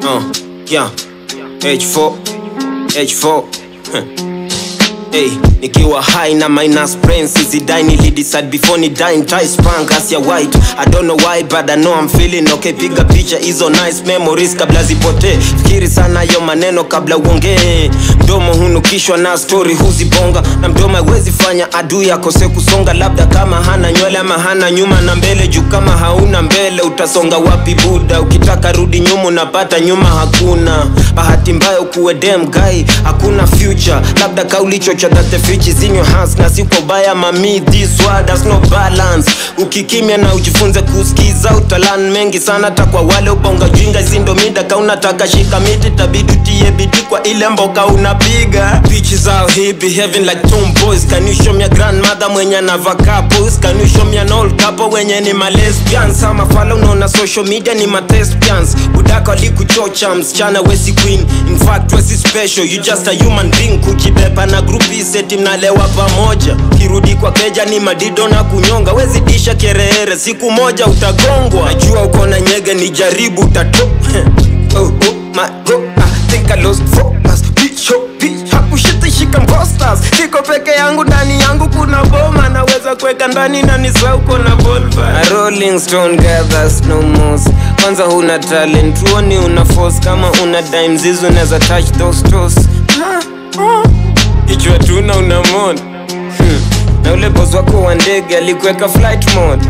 Yeah, H4 Hey, nikiwa high na minus brain Sizidai nilidecide before ni dying tie spank as ya white. I don't know why but I know I'm feeling okay. Piga picha hizo nice memories kabla zipote. Fikiri sana yo maneno kabla uongee. Mdomo hunukishwa na story huzibonga. Na mdomo hawezi fanya adui akose kusonga. Labda kama hana nywele ama hana nyuma na mbele. Juu kama hauna mbele utasonga wapi buda. Ukitaka rudi nyuma unapata nyuma hakuna. Bahati mbaya ukuwe damn guy, hakuna future. Labda kaulicho that the future is in your hands. Na siko baya mami, this world has no balance. Ukikimya na ujifunze kusikiza utalan mengi sana. Takwa wale ubonga jinga zindo mida. Ka unataka shika miti tabidu tiye bidi kwa ile mboka unapiga. Bitches out here behaving like tomboys. Can you show me a grandmother mwenye na vacapos? Can you show me an old couple wenye ni ma lesbians? Sama follow unaona social media ni ma thespians. Udaka likuchocha msichana wesi queen. In fact wesi special, you just a human being. Kuchibepa na group seti mnalewa pamoja. Kirudi kwa keja ni madido na kunyonga. Wezi disha kerehere siku moja utagongwa. Najua uko na nyege ni jaribu utato. Oh my god, I think I lost focus. Bitch, hakushita shika imposters. Siko peke yangu ndani yangu kuna boma. Naweza kweka ndani na nisa uko na volva. A rolling stone gathers no moss. Kwanza huna talent, uoni una force. Kama una dime zizu unaweza touch those toes. Kichwa tuna unamona. Na ule boss wako wa ndege alikuweka flight mode.